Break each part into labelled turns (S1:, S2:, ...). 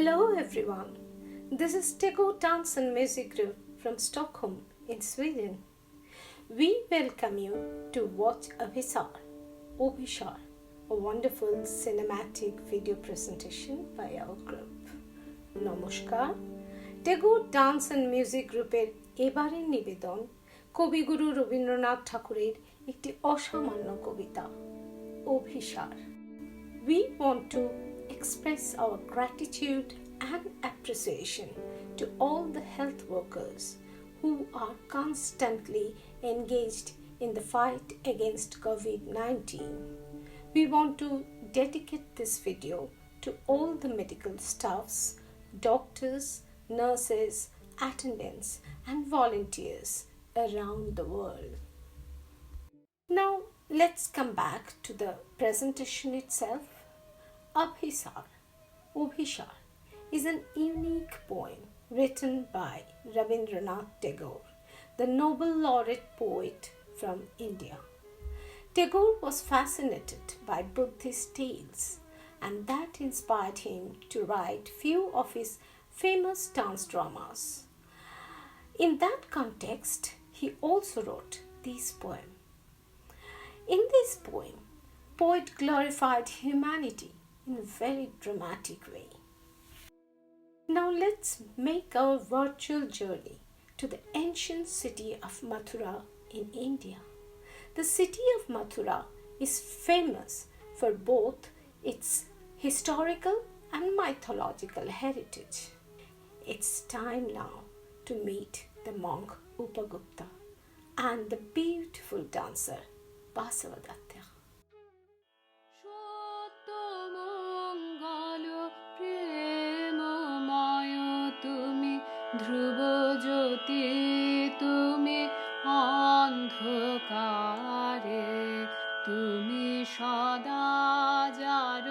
S1: Hello everyone, this is Tego Dance and Music Group from Stockholm in Sweden. We welcome you to watch Obhishar, a wonderful cinematic video presentation by our group. নমস্কার, টেগো dance and music গ্রুপের এবারের নিবেদন কবিগুরু রবীন্দ্রনাথ ঠাকুরের একটি অসামান্য কবিতা Abhisar. We want to express our gratitude and appreciation to all the health workers who are constantly engaged in the fight against COVID-19. We want to dedicate this video to all the medical staffs, doctors, nurses, attendants, and volunteers around the world. Now, let's come back to the presentation itself. Obhishar is an unique poem written by Rabindranath Tagore, the Nobel laureate poet from India. Tagore was fascinated by Buddhist tales, and that inspired him to write few of his famous dance dramas. In that context, he also wrote this poem. In this poem, poet glorified humanity in a very dramatic way. Now let's make our virtual journey to the ancient city of Mathura in India. The city of Mathura is famous for both its historical and mythological heritage. It's time now to meet the monk Upagupta and the beautiful dancer Basavadatta.
S2: ধ্রুব জ্যোতি তুমি অন্ধকারে তুমি সদা যার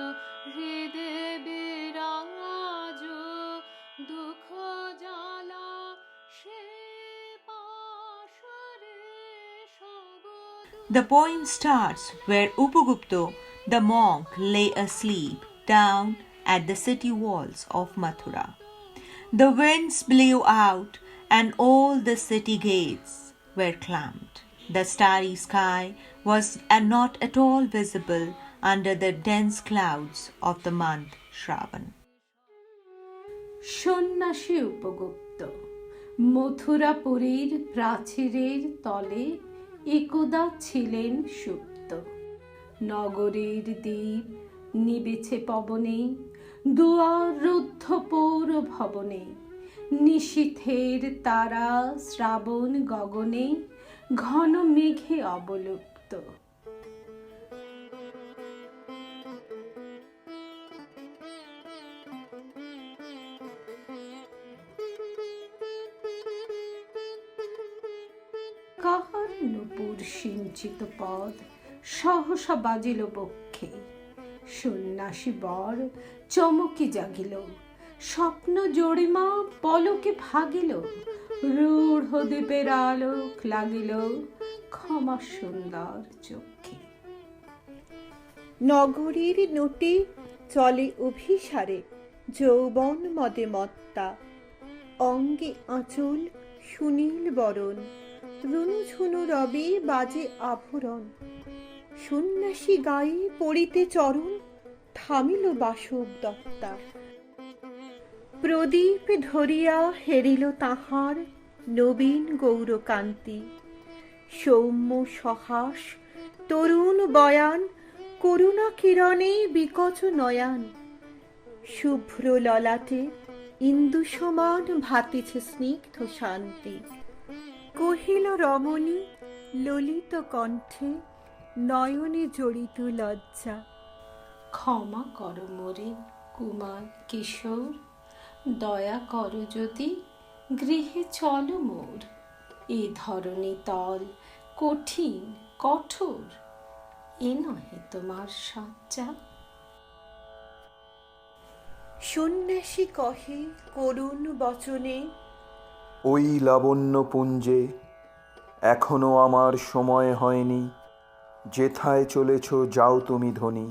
S2: হৃদে বিরাজ দুঃখ জ্বালা সে পাশরে
S3: The poem starts where Upagupta, the monk, lay asleep down at the city walls of Mathura. The winds blew out and all the city gates were clamped. The starry sky was not at all visible under the dense clouds of the month Shravan.
S1: সন্ন্যাসী উপগুপ্ত মথুরাপুরীর প্রাচীরের তলে একদা ছিলেন সুপ্ত। নগরীর দ্বীপ নিবেছে পবনে, দুয়ার রুদ্ধ পৌর ভবনে, নিশীথের তারা শ্রাবণ গগনে, ঘন মেঘে অবলুপ্ত। কাহার নূপুর সিঞ্চিত পদ সহসা বাজিল বক্ষে, সন্ন্যাসী বর চমকে জাগিল, স্বপ্ন জড়িমা পলকে ভাগিল, রূঢ় দ্বীপের আলোক লাগিল ক্ষমা সুন্দর চক্ষে।
S4: নগরীর নটে চলে অভিসারে যৌবন মদে মত্তা, অঙ্গে আঁচল সুনীল বরণ, রুনুঝুনু রবে বাজে আভরণ, সন্ন্যাসী গায়ে পড়িতে চরণ, থামিল বাসব দত্তা। প্রদীপ ধরিয়া হেরিল তাহার নবীন গৌরকান্তি, সৌম্য সহাস তরুণ বয়ান, করুণা কিরণে বিকচ নয়ান, শুভ্র ললাটে ইন্দু সমান ভাতিছে স্নিগ্ধ শান্তি। কহিল রমণী ললিত কণ্ঠে, নয়নে জড়িত লজ্জা,
S1: ক্ষমা কর মোরে কুমার কিশোর, দয়া কর যদি গৃহে চলো মোর, এ ধরণী তল কঠিন কঠোর, এ নহে তোমার সজ্জা।
S4: সন্ন্যাসী কহে করুণ বচনে,
S5: ওই লাবণ্যপুঞ্জে এখনো আমার সময় হয়নি, যেথায় চলেছ যাও তুমি ধনী,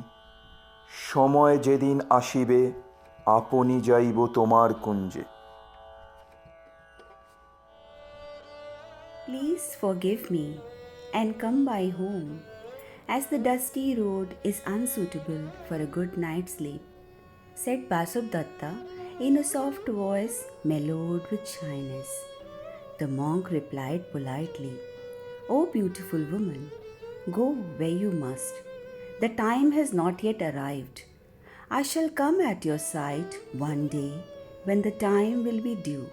S5: সময় যেদিন আসিবে আপনি যাইব তোমার কুঞ্জে।
S6: Please forgive me and come by home, as the dusty road is unsuitable for a good night's sleep, said Basubdatta in a soft voice mellowed with shyness. The monk replied politely, "O beautiful woman, go where you must. The time has not yet arrived. I shall come at your side one day when the time will be due."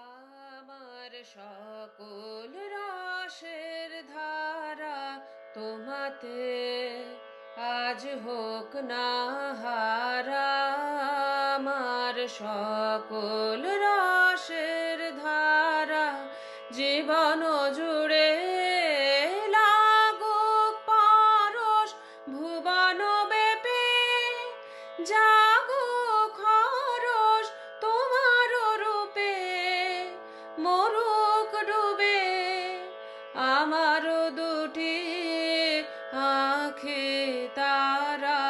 S2: আমার সকল রসের ধারা তোমাতে আজ হোক না হারা। আমার সকল রসের ধারা জীবন জুড়ে লাগুক পরশ ভুবন ব্যাপী। জাগুক হরষ তোমার রূপে, মরুক ডুবে আমার দুটি আঁখি তারা।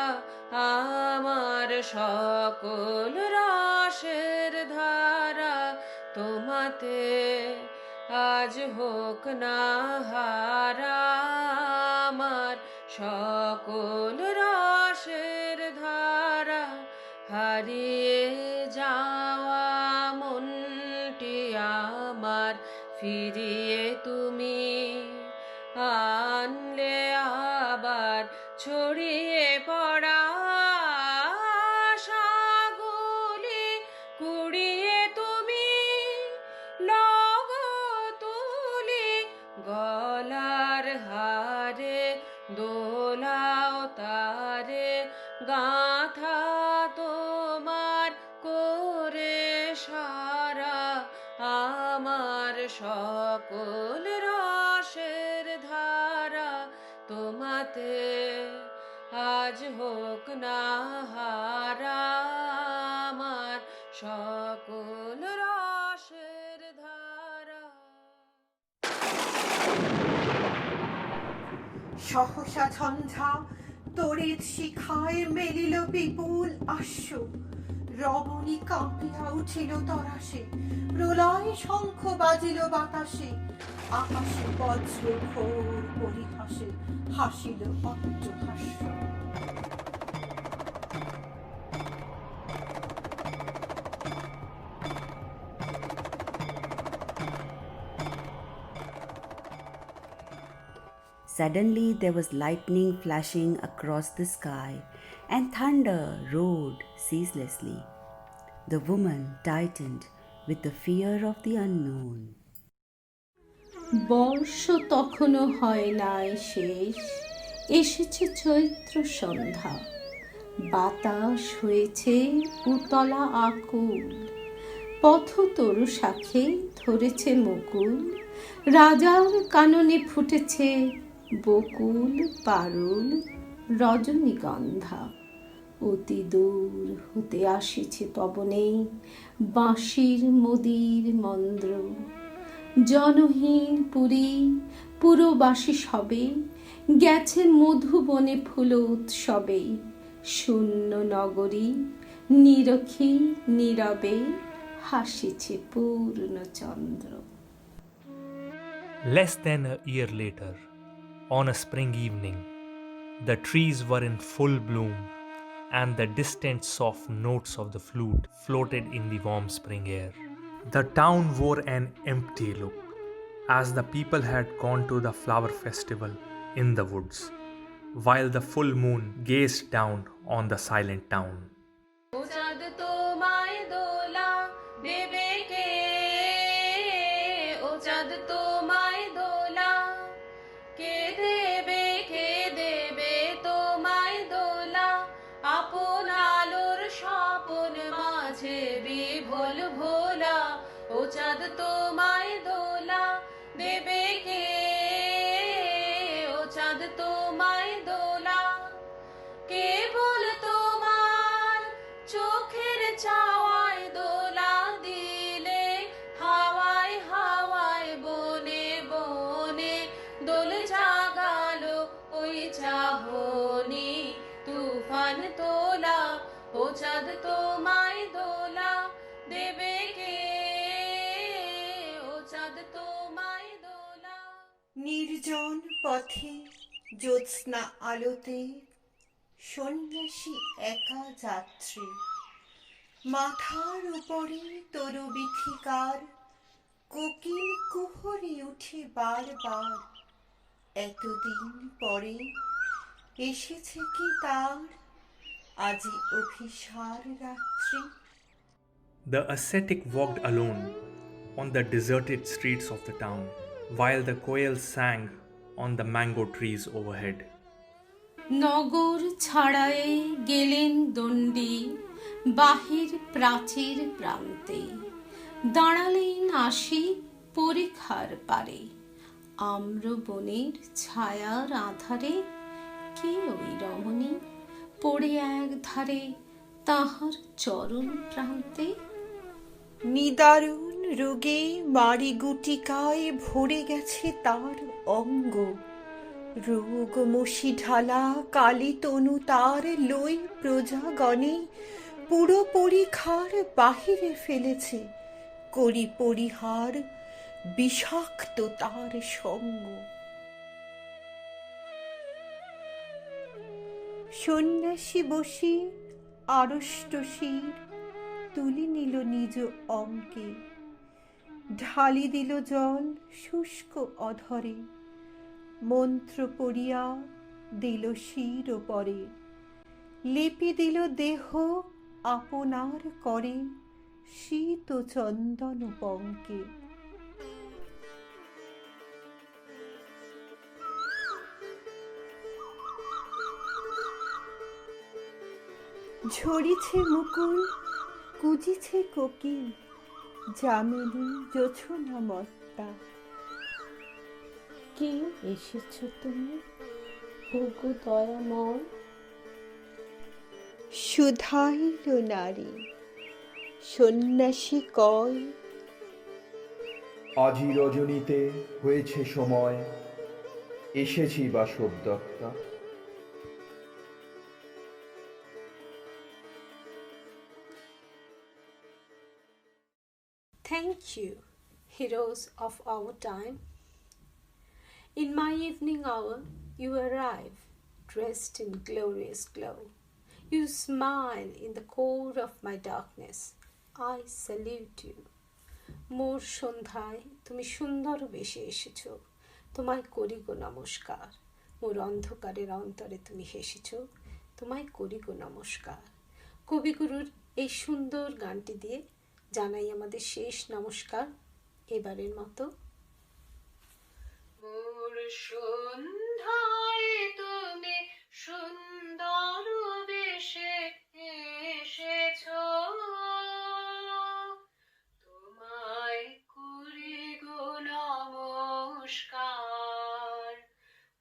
S2: আমার সকল রসের ধারা তোমাতে আজ হোক না হারা। আমার সকল রসের ধারা হারিয়ে যাওয়া মনটি আমার ফিরিয়ে তুমি আনলে আবার। ছড়িয়ে পড়া আশাগুলি কুড়িয়ে তুমি লগ তুলি গলার হারে দোলাও তারে। গাঁথা তোমার করে সারা। আমার সকল রসের ধারা তোমাতে আজ হোক না হারা। আমার সকল রসের ধারা।
S4: সহসা ঝঞ্ঝা তড়িৎ শিখায় মেলিল বিপুল আশ্ব। রমণী কাঁপিয়া উঠিল তরাসে, প্রলয় শঙ্খ বাজিল বাতাসে। আকাশে বজ্র ঘোর পরিহাসে হাসিল অট্টহাস্য।
S6: Suddenly there was lightning flashing across the sky, and thunder roared ceaselessly. The woman tightened with the fear of the unknown.
S1: বর্ষ তখনও হয় নাই শেষ, এসেছে চৈত্র সন্ধ্যা। বাতাস হয়েছে উতলা আকুল, পথতরু শাখে ধরেছে মুকুল। রাজার কাননে ফুটেছে বকুল পারুল রজনীগন্ধা। অতি দূর হতে আসিছে পবনে বাঁশির মদির মন্দ্র। জনহীন পুরী পুরবাসী সবে গেছে মধুবনে ফুল উৎসবে। শূন্য নগরী নিরখী নীরবে হাসিছে পূর্ণচন্দ্র।
S7: Less than a year later, on a spring evening, the trees were in full bloom, and the distant soft notes of the flute floated in the warm spring air. The town wore an empty look, as the people had gone to the flower festival in the woods, while the full moon gazed down on the silent town.
S2: ও চাঁদ তোমায় দোলা দেবে কে? ও চাঁদ তোমায় দোলা কে দেবে? কে দেবে তোমায় দোলা? আপন আলোর স্বপন মাঝে বিভোল ভোলা। ও চাঁদ তোমায় দোলা দেবে কে? ও চাঁদ তোমায় দোলা কেবল তোমার চোখের চাওয়ায় দোলা দিলে হাওয়ায় ও চাঁদ তোমায় দোলা দেবে কে, ও চাঁদ তোমায় দোলা।
S4: নির্জন পথে জ্যোৎস্না আলোতে সন্ন্যাসী একা যাত্রী, মাথার উপরে তরু বিথিকার, কোকিল কুহরে উঠে বারবার। এতদিন পরে এসেছে কি তার আজি অভিসার রাত্রি।
S7: The ascetic walked alone on the deserted streets of the town, while the quail sang on the mango trees overhead.
S1: নগর ছাড়ায়ে গেলেন দণ্ডী বাহির প্রাচীর প্রান্তে, দাঁড়ালেন আসি পরিখার পারে। আম্র বনের ছায়ার আধারে কে ওই রমণী পড়ে এক ধারে তাহার চরণ প্রান্তে।
S4: নিদারুণ রোগে মারি গুটিকায় ভরে গেছে তার অঙ্গ, রোগ মশি ঢালা কালী তনু তার লই প্রজাগণে পুরো পরিখার বাহিরে ফেলেছে, করি পরিহার বিষাক্ত তার সঙ্গ। সন্ন্যাসী বসে আড়ষ্ট শির তুলি নিল নিজ অঙ্কে, ঢালি দিল জল শুষ্ক অধরে, মন্ত্র পড়িয়া দিল শির পরে, লিপি দিল দেহ আপনার করে শীত চন্দন পঙ্কে। ঝরিছে মুকুল কুজিছে কোকিল, যামিনী জোছনা মত্তা।
S1: কে এসেছ তুমি ওগো দয়াময়?
S4: সুধাইল নারী সন্ন্যাসী কয়,
S5: আজি রজনীতে হয়েছে সময়, এসেছি Basava Datta.
S1: Thank you, heroes of our time. In my evening hour, you arrive, dressed in glorious glow. You smile in the core of my darkness. I salute you. মোর সন্ধ্যায় তুমি সুন্দর বেশে এসেছ, তোমায় করি গো নমস্কার। মোর অন্ধকারের অন্তরে তুমি হেসেছ, তোমায় করি গো নমস্কার। কবিগুরুর এই সুন্দর গানটি দিয়ে জানাই আমাদের শেষ নমস্কার এবারের মতো।
S2: মোর সন্ধ্যায় তুমি সুন্দর বেশে এসেছো, তোমায় করি গো নমস্কার।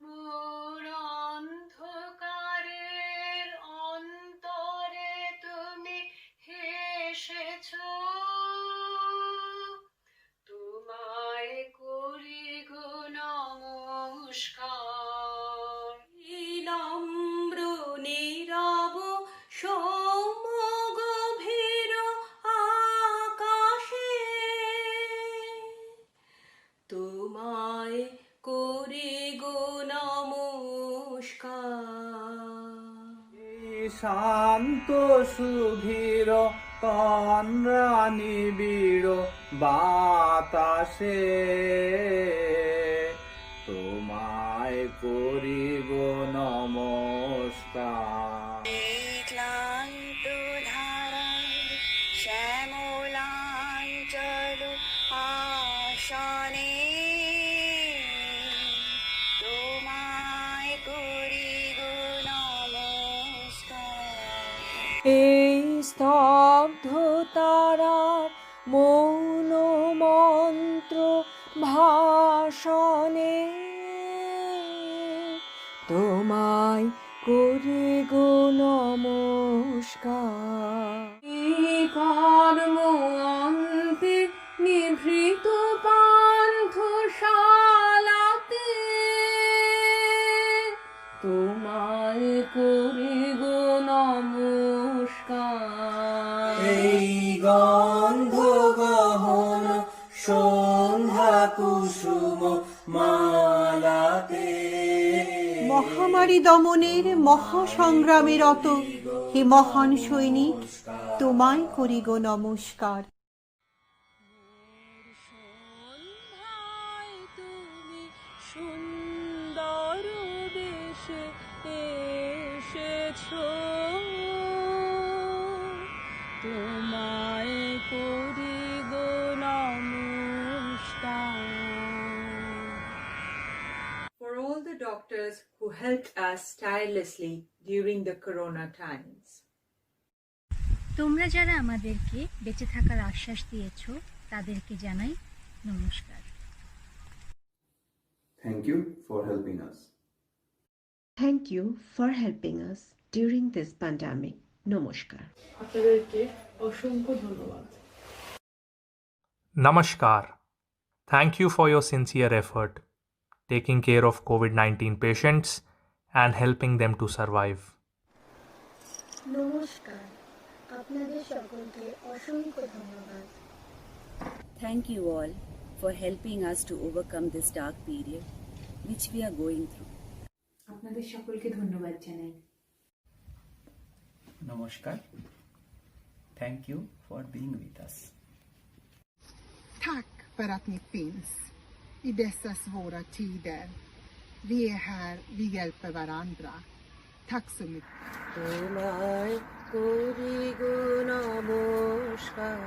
S2: মোর অন্ধকারের অন্তরে তুমি হেসেছো, তোমায় করি গো নমস্কার। নম্র নীরব সমগভীর আকাশে তোমায় করি গো নমস্কার।
S8: শান্ত সুধীর তন্দ্রা নিবিড় বাতাসে তোমায় করিব নমস্কার।
S6: ক্লান্ত ধারায় শ্যামলাঞ্চল আসনে তোমায় করি গো নমস্কার।
S3: এই স্তব্ধ তারার মৌন মন্ত্র ভাষণে তোমায় করি গো নমস্কার।
S2: কর্ম অন্তে নিভৃত পান্থশালাতে তোমায় করি গো নমস্কার।
S4: অত্যাচারী দমনের মহাসংগ্রামে রত হে মহান সৈনিক, তোমায় করি গো নমস্কার।
S2: সন্ধ্যায় তুমি সুন্দর বেশে এসেছো, তোমায় করি গো নমস্কার।
S3: For all the doctors who helped us tirelessly during the corona times.
S9: তোমরা যারা আমাদেরকে বেঁচে থাকার আশ্বাস দিয়েছো তাদেরকে জানাই নমস্কার।
S10: Thank you for helping us.
S4: Thank you for helping us during this pandemic. নমস্কার।
S2: আপনাদেরকে অসংখ্য ধন্যবাদ।
S7: Namaskar. Thank you for your sincere effort, taking care of COVID-19 patients and helping them to survive.
S9: নমস্কার, আপনাদের সকলকে অসংখ্য ধন্যবাদ।
S6: Thank you all for helping us to overcome this dark period which we are going through.
S3: আপনাদের সকলকে ধন্যবাদ জানাই।
S8: Namaskar. Thank you for being with us.
S11: Tack för att ni finns i dessa svåra tider. Vi är här, vi hjälper varandra. Tack så mycket.
S2: তোমায় করি গো নমস্কার।